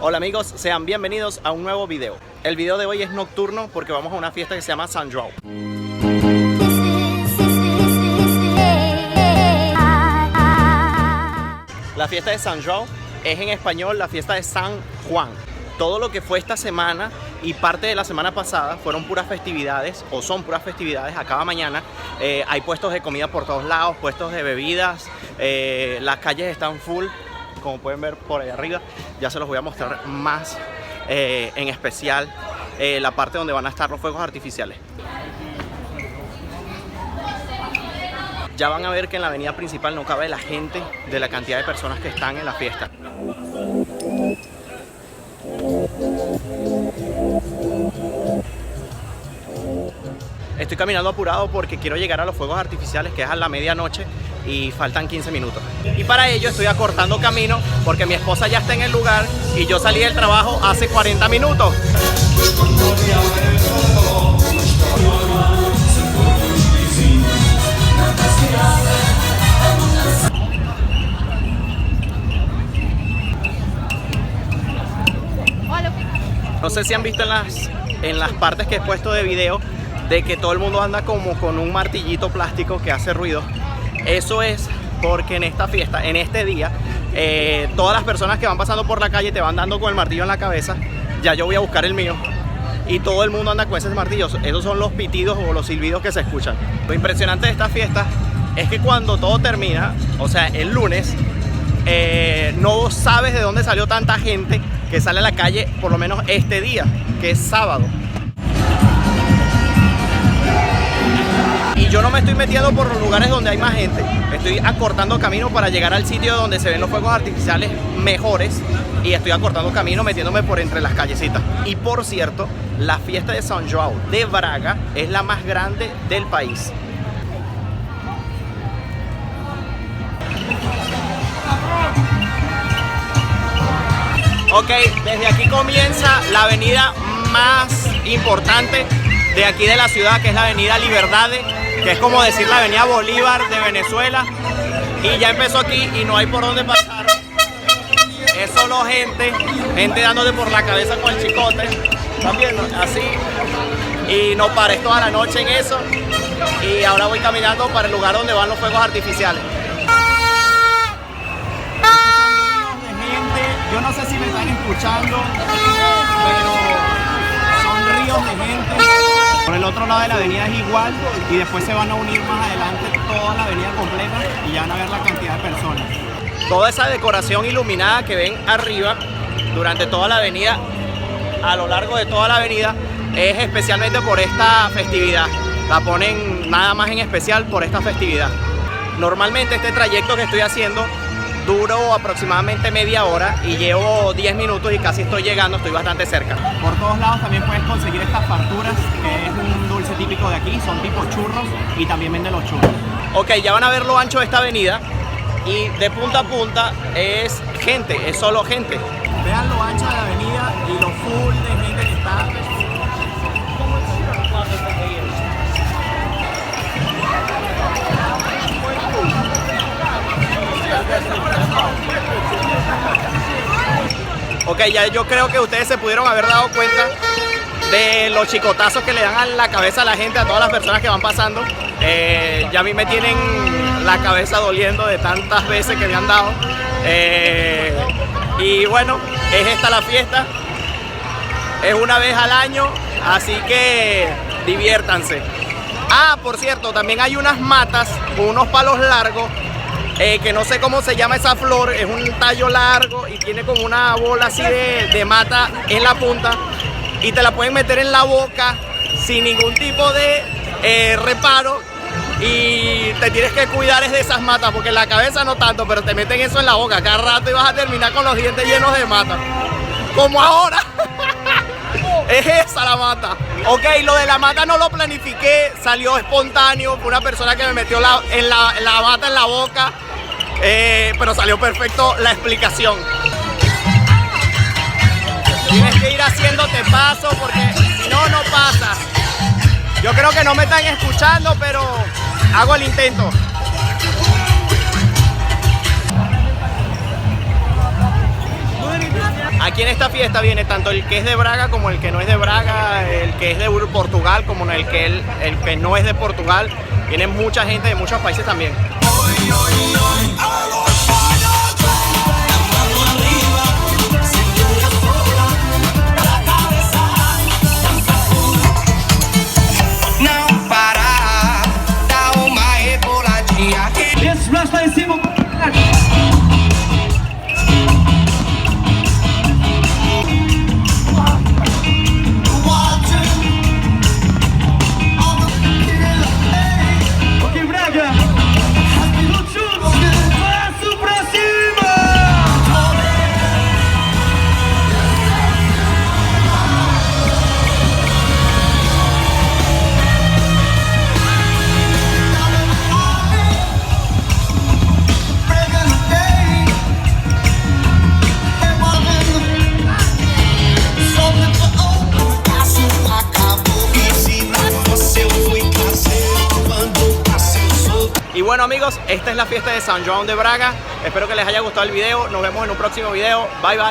Hola amigos, sean bienvenidos a un nuevo video. El video de hoy es nocturno porque vamos a una fiesta que se llama Sant Joan. La fiesta de Sant Joan es en español la fiesta de San Juan. Todo lo que fue esta semana y parte de la semana pasada fueron puras festividades, o son puras festividades. A cada mañana hay puestos de comida por todos lados, puestos de bebidas, las calles están full, como pueden ver por ahí arriba. Ya se los voy a mostrar más en especial la parte donde van a estar los fuegos artificiales. Ya van a ver que en la avenida principal no cabe la gente de la cantidad de personas que están en la fiesta. Estoy caminando apurado porque quiero llegar a los fuegos artificiales, que es a la medianoche, y faltan 15 minutos. Y para ello estoy acortando camino porque mi esposa ya está en el lugar y yo salí del trabajo hace 40 minutos. No sé si han visto en las partes que he puesto de video de que todo el mundo anda como con un martillito plástico que hace ruido. Eso es porque en esta fiesta, en este día, todas las personas que van pasando por la calle te van dando con el martillo en la cabeza. Ya yo voy a buscar el mío y todo el mundo anda con esos martillos. Esos son los pitidos o los silbidos que se escuchan. Lo impresionante de esta fiesta es que cuando todo termina, o sea, el lunes, no sabes de dónde salió tanta gente que sale a la calle, por lo menos este día, que es sábado. Y yo no me estoy metiendo por los lugares donde hay más gente. Estoy acortando camino para llegar al sitio donde se ven los fuegos artificiales mejores. Y estoy acortando camino metiéndome por entre las callecitas. Y por cierto, la fiesta de Sant Joan de Braga es la más grande del país. Ok, desde aquí comienza la avenida más importante de aquí de la ciudad, que es la avenida Liberdade, que es como decir la avenida Bolívar de Venezuela. Y ya empezó aquí y no hay por dónde pasar. Es solo gente dándote por la cabeza con el chicote. ¿Están viendo? Así. Y no paré toda la noche en eso. Y ahora voy caminando para el lugar donde van los fuegos artificiales. Yo no sé si me están escuchando, pero son ríos de gente. Por el otro lado de la avenida es igual y después se van a unir más adelante toda la avenida completa y ya van a ver la cantidad de personas. Toda esa decoración iluminada que ven arriba durante toda la avenida, a lo largo de toda la avenida, es especialmente por esta festividad. La ponen nada más en especial por esta festividad. Normalmente este trayecto que estoy haciendo duro aproximadamente media hora y llevo 10 minutos y casi estoy llegando, estoy bastante cerca. Por todos lados también puedes conseguir estas farturas, que es un dulce típico de aquí, son tipo churros y también venden los churros. Ok, ya van a ver lo ancho de esta avenida y de punta a punta es gente, es solo gente. Vean lo ancho de la avenida y lo full de gente que está. Ok, ya yo creo que ustedes se pudieron haber dado cuenta de los chicotazos que le dan a la cabeza a la gente, a todas las personas que van pasando. Ya a mí me tienen la cabeza doliendo de tantas veces que me han dado. Y bueno, es esta la fiesta. Es una vez al año, así que diviértanse. Ah, por cierto, también hay unas matas con unos palos largos. Que no sé cómo se llama esa flor, es un tallo largo y tiene como una bola así de mata en la punta y te la pueden meter en la boca sin ningún tipo de reparo y te tienes que cuidar es de esas matas porque en la cabeza no tanto, pero te meten eso en la boca cada rato y vas a terminar con los dientes llenos de mata, como ahora. Es esa la mata. Ok, lo de la mata no lo planifiqué, salió espontáneo, fue una persona que me metió la mata en la boca. Pero salió perfecto la explicación. Tienes que ir haciéndote paso porque si no, no pasas. Yo creo que no me están escuchando, pero hago el intento. Aquí en esta fiesta viene tanto el que es de Braga como el que no es de Braga, el que es de Portugal como el que no es de Portugal. Viene mucha gente de muchos países también. Y bueno amigos, esta es la fiesta de San João de Braga. Espero que les haya gustado el video. Nos vemos en un próximo video. Bye bye.